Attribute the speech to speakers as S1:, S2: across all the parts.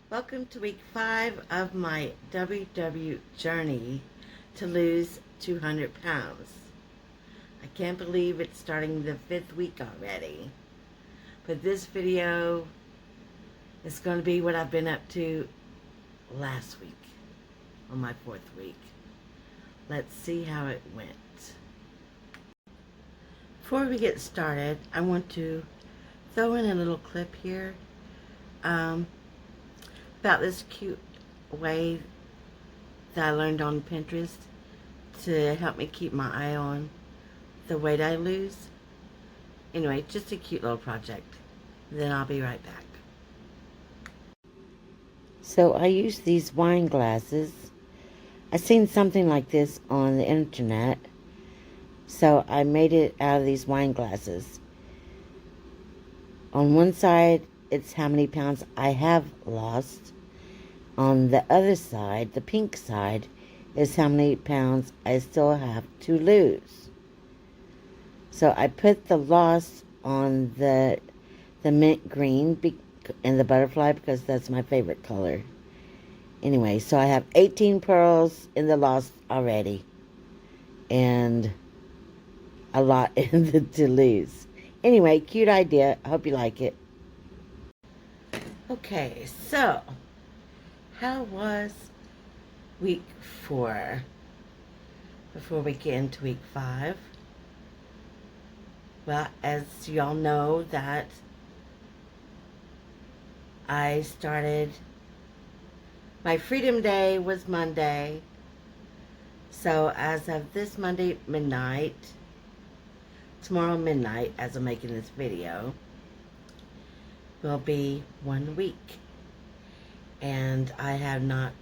S1: Welcome to week 5 of my WW journey to lose 200 pounds. I can't believe it's starting the 5th week already. But this video is going to be what I've been up to last week, on my 4th week. Let's see how it went. Before we get started, I want to throw in a little clip here about this cute way that I learned on Pinterest to help me keep my eye on the weight I lose. Anyway, just a cute little project. Then I'll be right back. So I use these wine glasses. I seen something like this on the internet, so I made it out of these wine glasses. On one side, it's how many pounds I have lost. On the other side, the pink side, is how many pounds I still have to lose. So I put the loss on the mint green and the butterfly because that's my favorite color. Anyway, so I have 18 pearls in the loss already. And a lot in the to lose. Anyway, cute idea. I hope you like it. Okay, so how was week 4 before we get into week 5? Well, as y'all know, that I started, my Freedom Day was Monday. So as of this Monday midnight, tomorrow midnight, as I'm making this video, will be 1 week. And I have not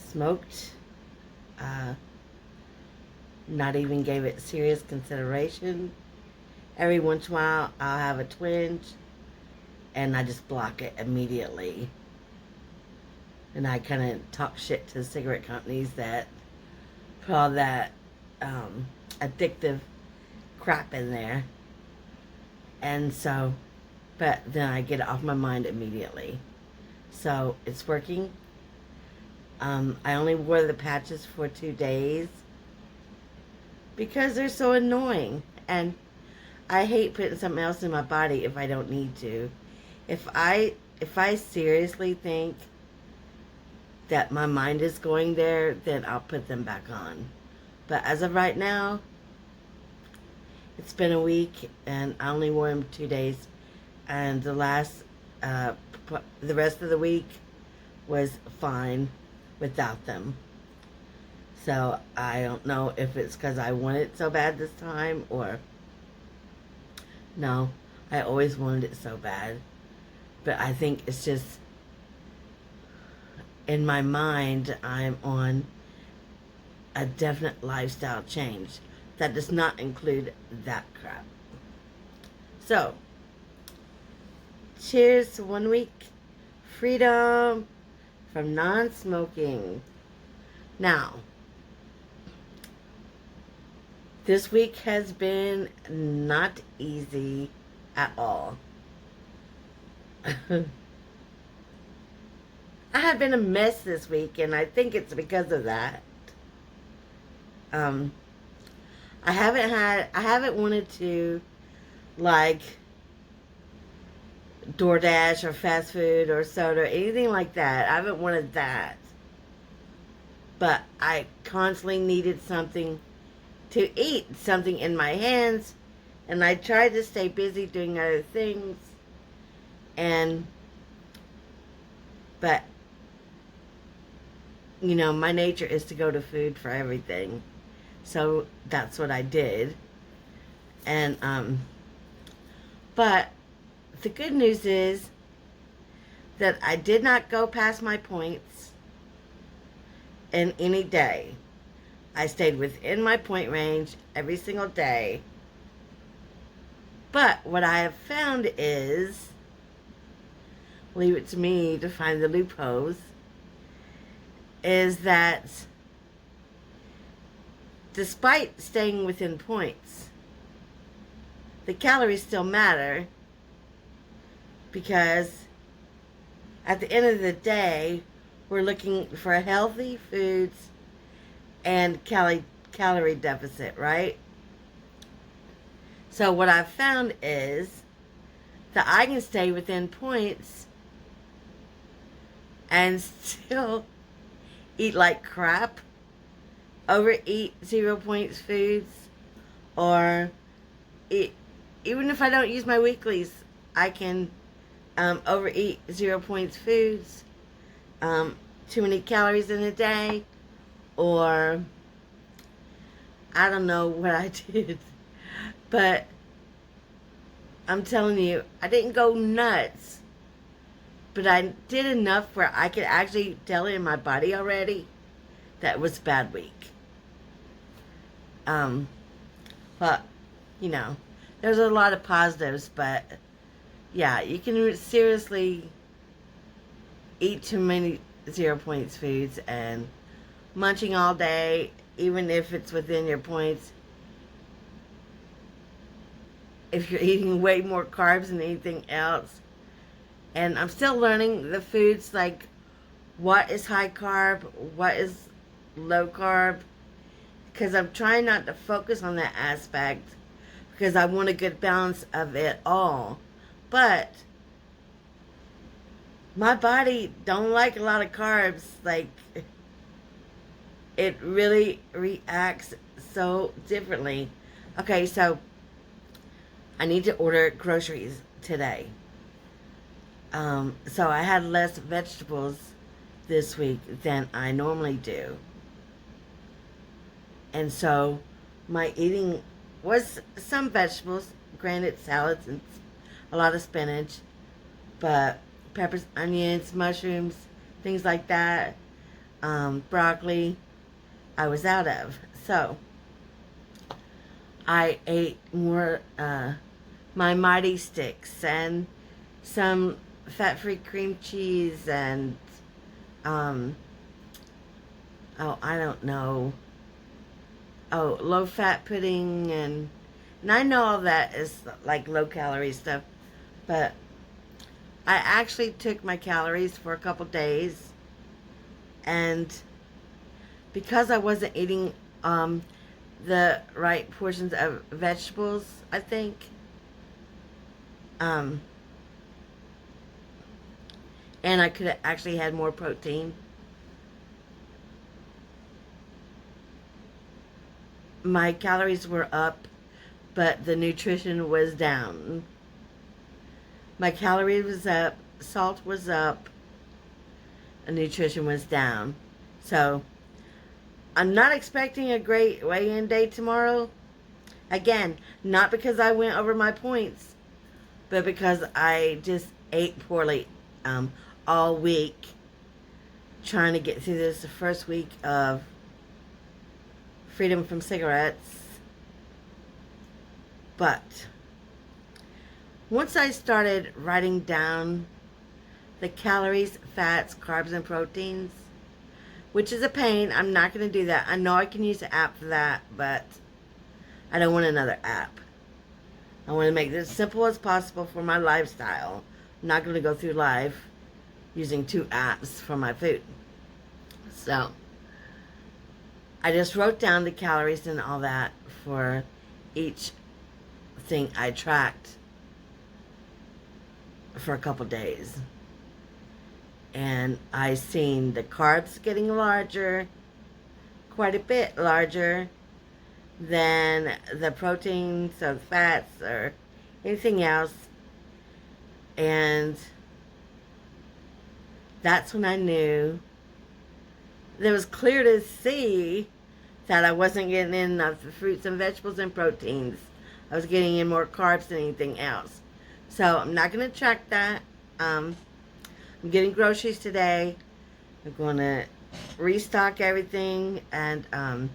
S1: smoked, not even gave it serious consideration. Every once in a while I'll have a twinge and I just block it immediately. And I kind of talk shit to the cigarette companies that put all that addictive crap in there. And so, but then I get it off my mind immediately. So it's working. I only wore the patches for 2 days because they're so annoying, and I hate putting something else in my body if I don't need to. If I seriously think that my mind is going there, then I'll put them back on. But as of right now, it's been a week and I only wore them 2 days, and the rest of the week was fine without them. So I don't know if it's because I want it so bad this time, or no, I always wanted it so bad. But I think it's just in my mind I'm on a definite lifestyle change. That does not include that crap. So, cheers to 1 week freedom from non-smoking. Now, this week has been not easy at all. I have been a mess this week, and I think it's because of that. I haven't wanted to, like, DoorDash or fast food or soda or anything like that. I haven't wanted that. But I constantly needed something to eat, something in my hands, and I tried to stay busy doing other things, but you know, my nature is to go to food for everything. So that's what I did. And but the good news is that I did not go past my points in any day. I stayed within my point range every single day. But what I have found is, leave it to me to find the loopholes, is that despite staying within points, the calories still matter because at the end of the day, we're looking for healthy foods and calorie deficit, right? So what I've found is that I can stay within points and still eat like crap, overeat 0 points foods, or eat, even if I don't use my weeklies, I can overeat 0 points foods, too many calories in a day, or I don't know what I did. But I'm telling you, I didn't go nuts, but I did enough where I could actually tell it in my body already that it was a bad week. But, you know, there's a lot of positives, but yeah, you can seriously eat too many 0 points foods and munching all day, even if it's within your points. If you're eating way more carbs than anything else. And I'm still learning the foods, like what is high carb, what is low carb, because I'm trying not to focus on that aspect because I want a good balance of it all. But my body don't like a lot of carbs. Like, it really reacts so differently. Okay, so I need to order groceries today. So I had less vegetables this week than I normally do. And so my eating was some vegetables, granted salads and a lot of spinach, but peppers, onions, mushrooms, things like that, broccoli, I was out of. So I ate more my Mighty Sticks and some fat-free cream cheese and I don't know, low-fat pudding, and I know all that is like low-calorie stuff, but I actually took my calories for a couple days, and because I wasn't eating the right portions of vegetables, I think, and I could have actually had more protein, my calories were up, but the nutrition was down. My calories was up, salt was up, and nutrition was down. So I'm not expecting a great weigh-in day tomorrow. Again, not because I went over my points, but because I just ate poorly all week, trying to get through this first week of freedom from cigarettes. But once I started writing down the calories, fats, carbs, and proteins, which is a pain, I'm not going to do that. I know I can use an app for that, but I don't want another app. I want to make this as simple as possible for my lifestyle. I'm not going to go through life using 2 apps for my food. So I just wrote down the calories and all that for each thing I tracked for a couple days. And I seen the carbs getting larger, quite a bit larger than the proteins or the fats or anything else. And that's when I knew it was clear to see that I wasn't getting in enough fruits and vegetables and proteins. I was getting in more carbs than anything else. So I'm not going to track that. I'm getting groceries today. I'm going to restock everything. And I'm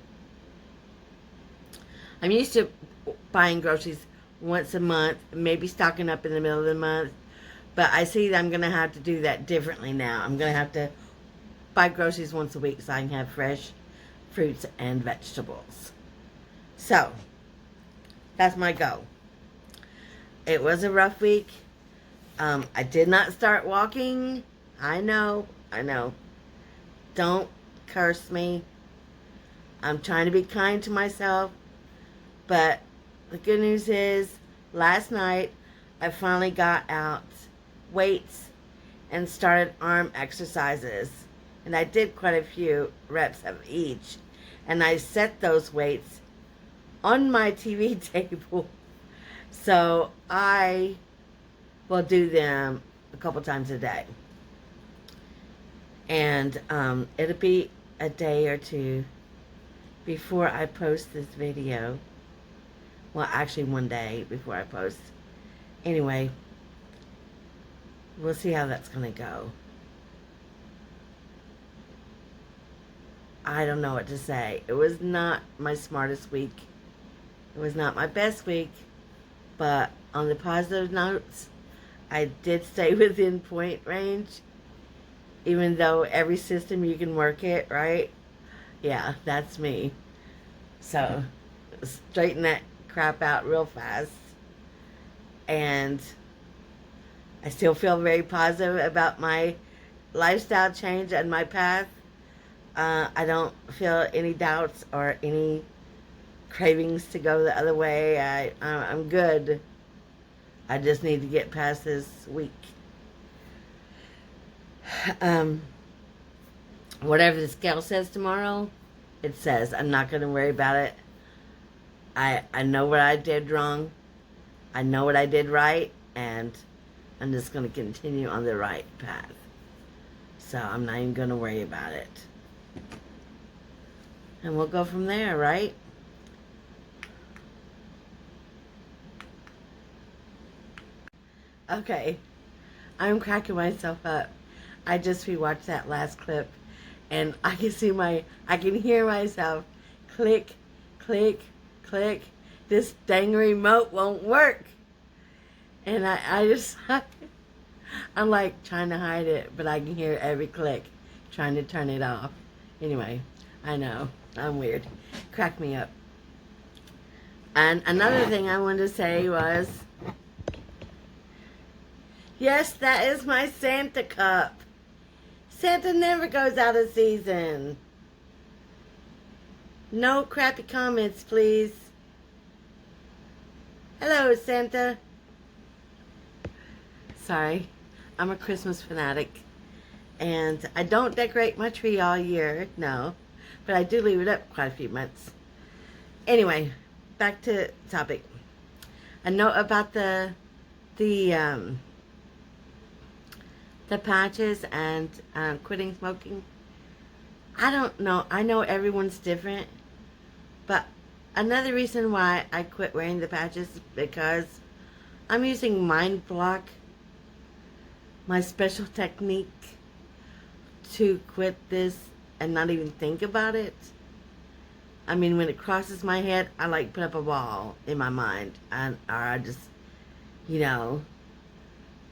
S1: used to buying groceries once a month, maybe stocking up in the middle of the month. But I see that I'm going to have to do that differently now. I'm going to have to buy groceries once a week so I can have fresh fruits and vegetables. So that's my goal. It was a rough week. I did not start walking I know. Don't curse me. I'm trying to be kind to myself. But the good news is, last night, I finally got out weights and started arm exercises. And I did quite a few reps of each. And I set those weights on my TV table. So I will do them a couple times a day. And it'll be a day or two before I post this video. Well, actually one day before I post. Anyway, we'll see how that's going to go. I don't know what to say. It was not my smartest week. It was not my best week. But on the positive notes, I did stay within point range. Even though every system you can work it, right? Yeah, that's me. So, straighten that crap out real fast. And I still feel very positive about my lifestyle change and my path. I don't feel any doubts or any cravings to go the other way. I'm good. I just need to get past this week. Whatever the scale says tomorrow, it says. I'm not going to worry about it. I know what I did wrong. I know what I did right. And I'm just going to continue on the right path. So I'm not even going to worry about it. And we'll go from there, right? Okay. I'm cracking myself up. I just rewatched that last clip, and I can hear myself click, click, click. This dang remote won't work. And I'm like trying to hide it, but I can hear every click, trying to turn it off. Anyway, I know, I'm weird. Crack me up. And another thing I wanted to say was, yes, that is my Santa cup. Santa never goes out of season. No crappy comments, please. Hello, Santa. Sorry, I'm a Christmas fanatic. And I don't decorate my tree all year, no. But I do leave it up quite a few months. Anyway, back to topic. I know about the patches and quitting smoking. I don't know. I know everyone's different. But another reason why I quit wearing the patches is because I'm using Mind Block, my special technique to quit this and not even think about it. I mean, when it crosses my head, I like put up a wall in my mind. Or I just,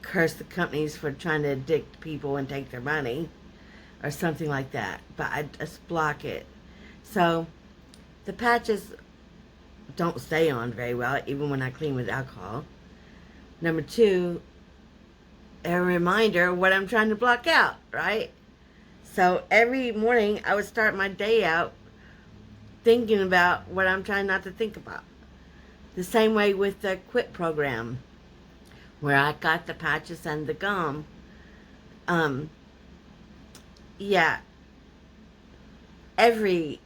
S1: curse the companies for trying to addict people and take their money or something like that. But I just block it. So the patches don't stay on very well, even when I clean with alcohol. Number two, a reminder of what I'm trying to block out, right? So every morning I would start my day out thinking about what I'm trying not to think about. The same way with the quit program, where I got the patches and the gum. Yeah, every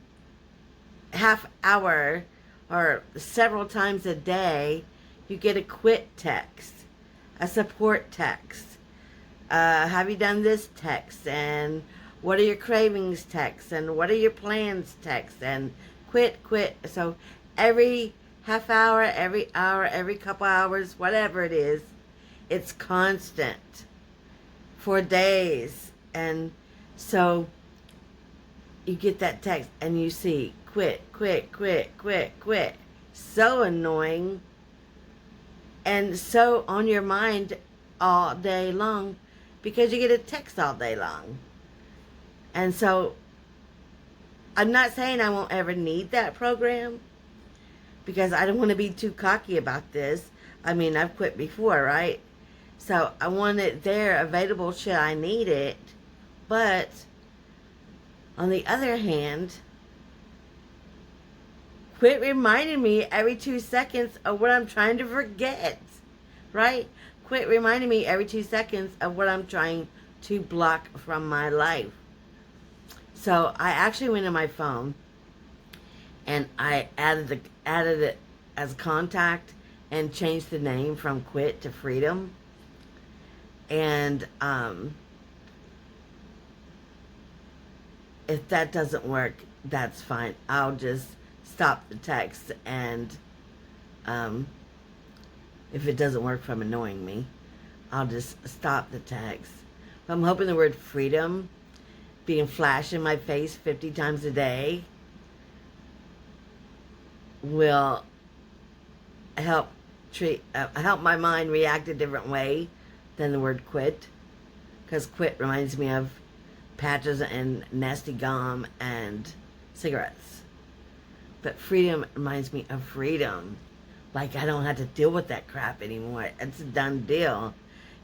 S1: half hour or several times a day, you get a quit text, a support text. Have you done this text? And what are your cravings text? And what are your plans text? And quit. So every half hour, every hour, every couple hours, whatever it is, it's constant for days. And so you get that text and you see quit. So annoying and so on your mind all day long because you get a text all day long. And so I'm not saying I won't ever need that program because I don't want to be too cocky about this. I mean, I've quit before, right? So I want it there available should I need it. But on the other hand, quit reminding me every 2 seconds of what I'm trying to forget, right? Quit reminding me every 2 seconds of what I'm trying to block from my life. So I actually went on my phone and I added it as a contact and changed the name from quit to freedom. And if that doesn't work, that's fine. I'll just stop the text, and if it doesn't work from annoying me, I'll just stop the text. But I'm hoping the word freedom being flashed in my face 50 times a day will help my mind react a different way than the word quit, because quit reminds me of patches and nasty gum and cigarettes. But freedom reminds me of freedom. Like, I don't have to deal with that crap anymore. It's a done deal.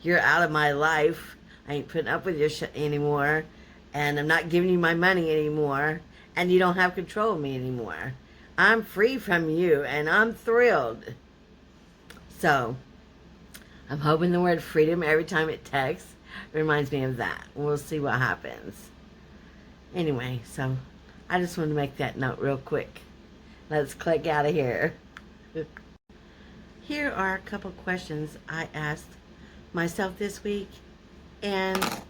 S1: You're out of my life. I ain't putting up with your shit anymore. And I'm not giving you my money anymore. And you don't have control of me anymore. I'm free from you, and I'm thrilled. So, I'm hoping the word freedom every time it texts reminds me of that. We'll see what happens. Anyway, so I just want to make that note real quick. Let's click out of here. Here are a couple questions I asked myself this week, and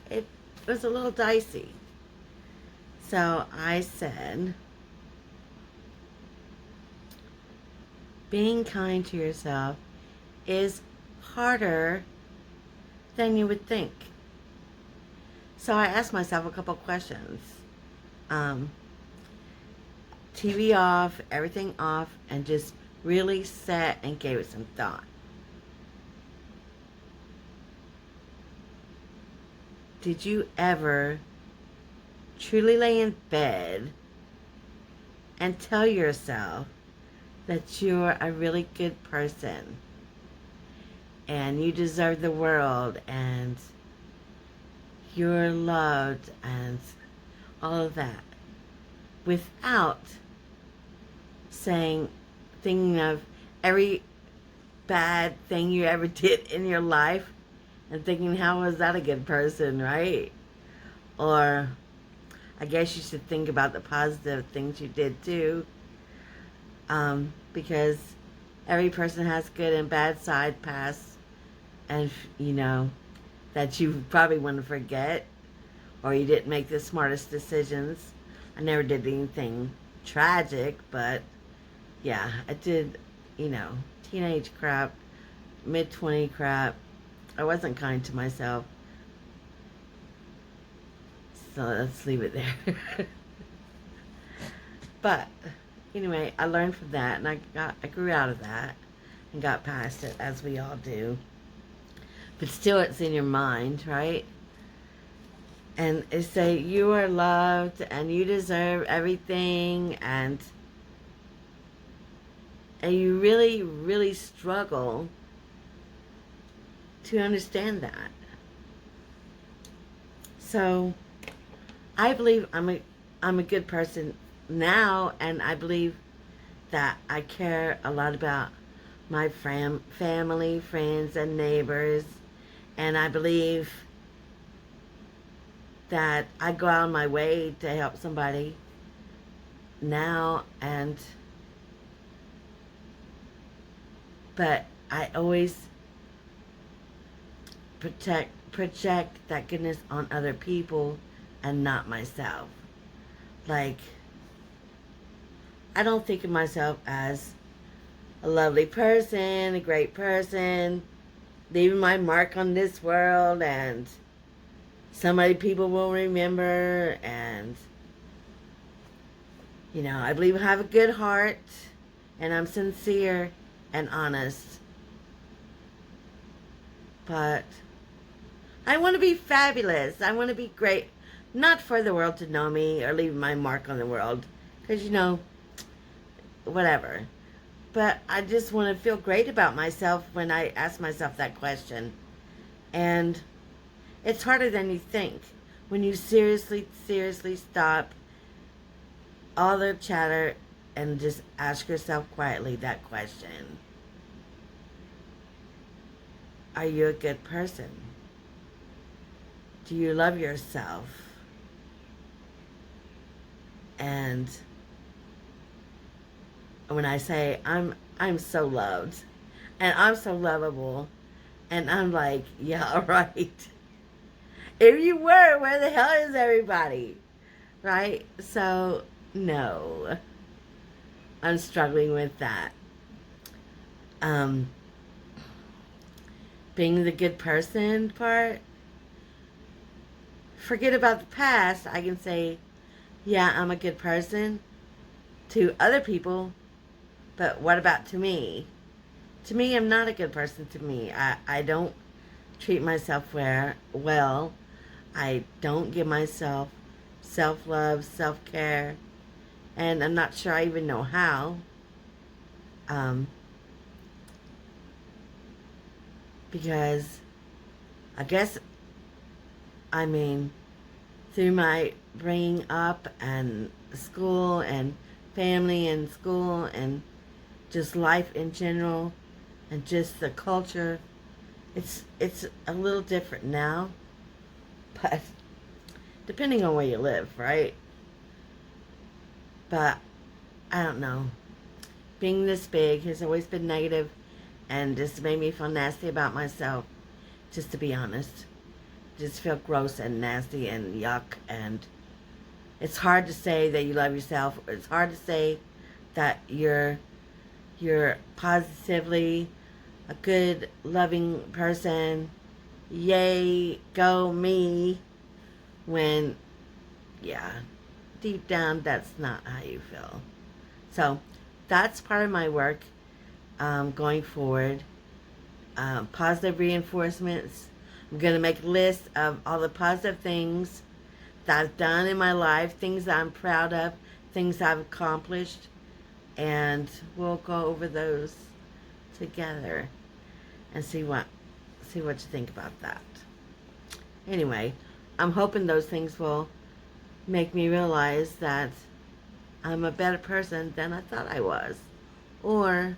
S1: it was a little dicey. So I said, being kind to yourself is harder than you would think. So I asked myself a couple questions. TV off, everything off, and just really sat and gave it some thought. Did you ever truly lay in bed and tell yourself that you're a really good person and you deserve the world and you're loved and all of that, without thinking of every bad thing you ever did in your life and thinking, how was that a good person, right? Or I guess you should think about the positive things you did too, because every person has good and bad side pasts, and that you probably want to forget, or you didn't make the smartest decisions. I never did anything tragic, but yeah, I did, teenage crap, mid-20 crap. I wasn't kind to myself. So let's leave it there. But anyway, I learned from that, and I grew out of that and got past it, as we all do. But still, it's in your mind, right? And it say you are loved and you deserve everything, and you really, really struggle to understand that. So I believe I'm a good person now, and I believe that I care a lot about my family, friends, and neighbors, and I believe that I go out of my way to help somebody now, but I always project that goodness on other people and not myself. Like, I don't think of myself as a lovely person, a great person, leaving my mark on this world, and somebody people will remember, and I believe I have a good heart, and I'm sincere and honest. But I want to be fabulous. I want to be great. Not for the world to know me or leave my mark on the world. Because, whatever. But I just want to feel great about myself when I ask myself that question. And it's harder than you think when you seriously stop all the chatter and just ask yourself quietly that question. Are you a good person? Do you love yourself? And when I say I'm so loved and I'm so lovable, and I'm like, yeah, right. If you were, where the hell is everybody? Right? So, no. I'm struggling with that. Um, Being the good person part, forget about the past. I can say, yeah, I'm a good person to other people, but what about to me? To me, I'm not a good person to me. I don't treat myself well. I don't give myself self-love, self-care, and I'm not sure I even know how. Um, because I guess, I mean, through my bringing up and school and family and school and just life in general and just the culture, it's a little different now, but depending on where you live, right? But I don't know. Being this big has always been negative and just made me feel nasty about myself, just to be honest. Just feel gross and nasty and yuck, and it's hard to say that you love yourself. It's hard to say that you're positively a good, loving person. Yay, go me. When, yeah, deep down, that's not how you feel. So, that's part of my work going forward. Positive reinforcements. I'm going to make a list of all the positive things that I've done in my life, things that I'm proud of, things I've accomplished, and we'll go over those together and see what you think about that. Anyway, I'm hoping those things will make me realize that I'm a better person than I thought I was. Or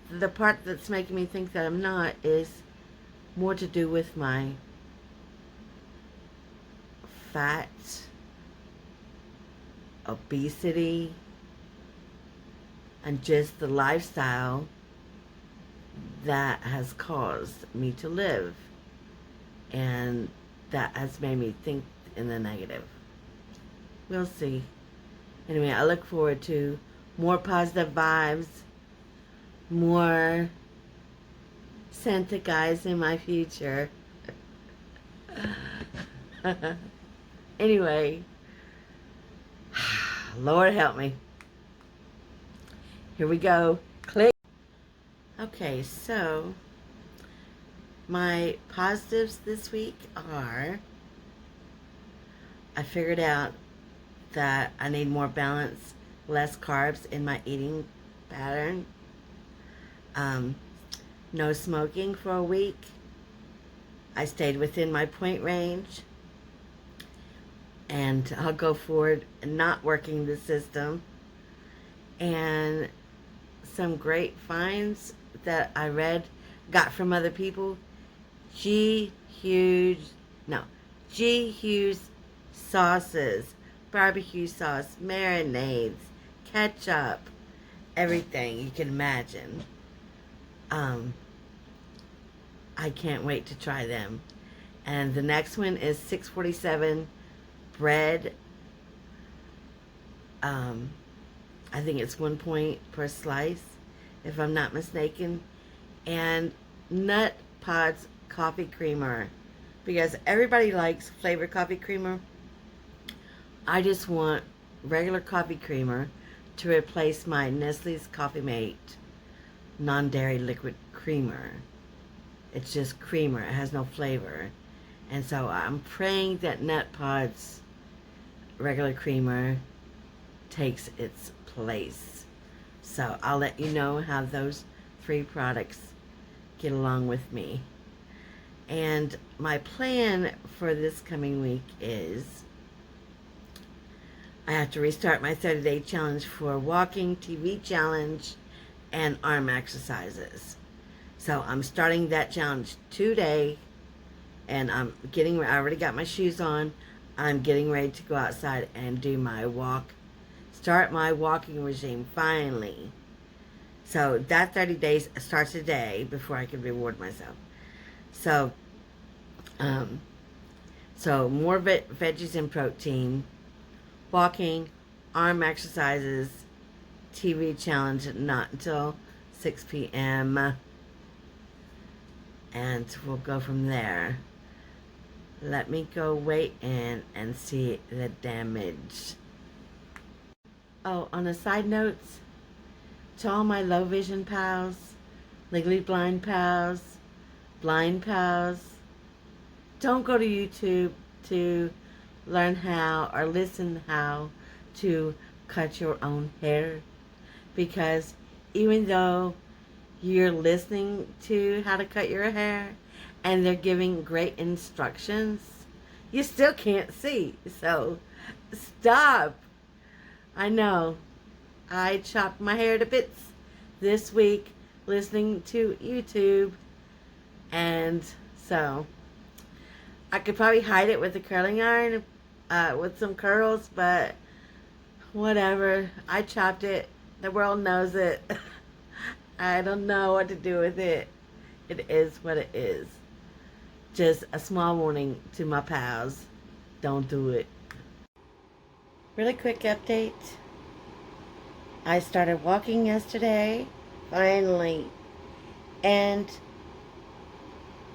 S1: the part that's making me think that I'm not is more to do with my fat, obesity, and just the lifestyle that has caused me to live. And that has made me think in the negative. We'll see. Anyway, I look forward to more positive vibes, more Santa guys in my future. Anyway, Lord help me. Here we go. Click. Okay, so my positives this week are, I figured out that I need more balance, less carbs in my eating pattern. No smoking for a week. I stayed within my point range. And I'll go forward not working the system. And some great finds that I got from other people. G. Hughes sauces, barbecue sauce, marinades, ketchup, everything you can imagine. I can't wait to try them. And the next one is 647 bread. I think it's 1 point per slice, if I'm not mistaken. And Nut Pods coffee creamer, because everybody likes flavored coffee creamer. I just want regular coffee creamer to replace my Nestle's Coffee Mate non-dairy liquid creamer. It's just creamer. It has no flavor. And so I'm praying that Nut Pods regular creamer takes its place. So I'll let you know how those 3 products get along with me. And my plan for this coming week is I have to restart my 30-day challenge for walking, TV challenge, and arm exercises. So I'm starting that challenge today, and I already got my shoes on. I'm getting ready to go outside and do my walk, start my walking regime finally. So that 30 days starts today before I can reward myself. So, more veggies and protein, walking, arm exercises, TV challenge not until 6 p.m. And we'll go from there. Let me go weigh in and see the damage. Oh, on a side note, to all my low vision pals, legally blind pals, blind pals, don't go to YouTube to learn how or listen how to cut your own hair, because even though you're listening to how to cut your hair and they're giving great instructions, you still can't see. So stop. I know I chopped my hair to bits this week listening to YouTube, and so I could probably hide it with a curling iron with some curls, but whatever. I chopped it. The world knows it. I don't know what to do with it. It is what it is. Just a small warning to my pals. Don't do it. Really quick update. I started walking yesterday, finally, and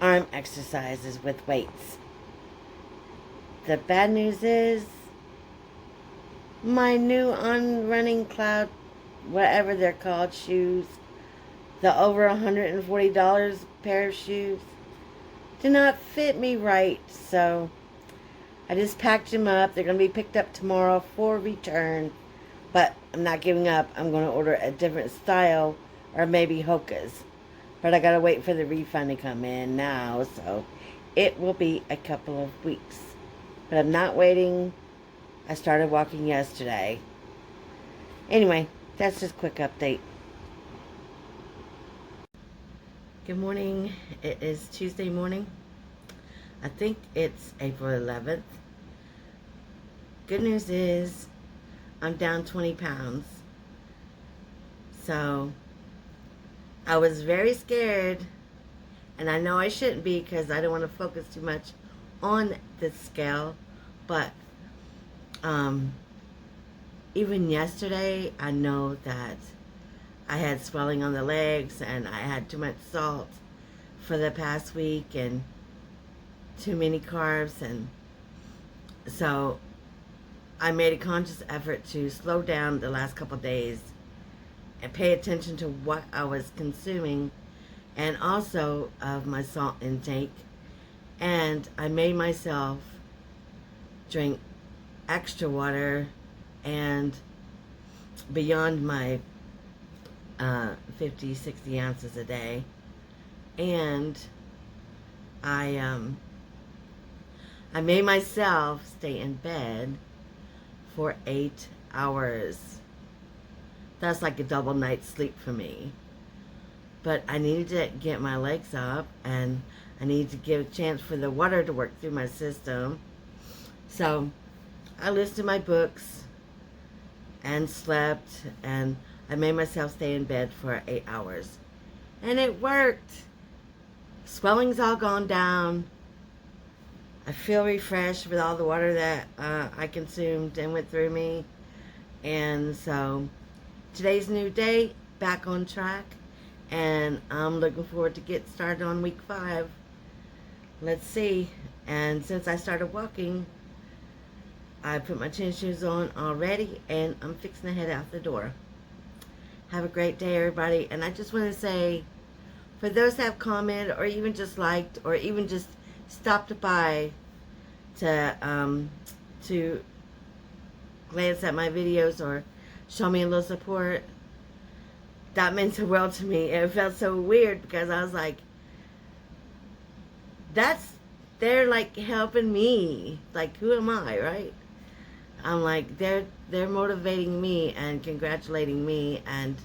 S1: arm exercises with weights. The bad news is my new on running cloud, whatever they're called, shoes, the over $140 pair of shoes, do not fit me right. So I just packed them up. They're going to be picked up tomorrow for return. But I'm not giving up. I'm going to order a different style, or maybe Hoka's. But I got to wait for the refund to come in now. So it will be a couple of weeks. But I'm not waiting. I started walking yesterday. Anyway, that's just a quick update. Good morning. It is Tuesday morning. I think it's April 11th. Good news is I'm down 20 pounds. So I was very scared, and I know I shouldn't be because I don't want to focus too much on the scale, but even yesterday I know that I had swelling on the legs, and I had too much salt for the past week and too many carbs, and so I made a conscious effort to slow down the last couple days and pay attention to what I was consuming, and also of my salt intake. And I made myself drink extra water and beyond my 50, 60 ounces a day. And I made myself stay in bed for 8 hours. That's like a double night's sleep for me. But I needed to get my legs up, and I needed to give a chance for the water to work through my system. So I listened to my books and slept, and I made myself stay in bed for 8 hours. And it worked. Swelling's all gone down. I feel refreshed with all the water that I consumed and went through me. And so today's a new day, back on track, and I'm looking forward to get started on week 5. Let's see. And since I started walking, I put my tennis shoes on already, and I'm fixing to head out the door. Have a great day, everybody. And I just want to say, for those that have commented, or even just liked, or even just stopped by to glance at my videos or show me a little support,
S2: that meant the world to me. It felt so weird because I was like, they're like helping me. Like, who am I, right? I'm like, they're motivating me and congratulating me, and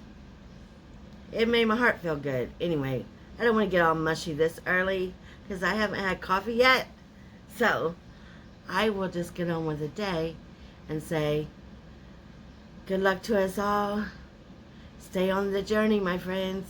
S2: it made my heart feel good. Anyway, I don't want to get all mushy this early because I haven't had coffee yet. So I will just get on with the day and say, good luck to us all. Stay on the journey, my friends.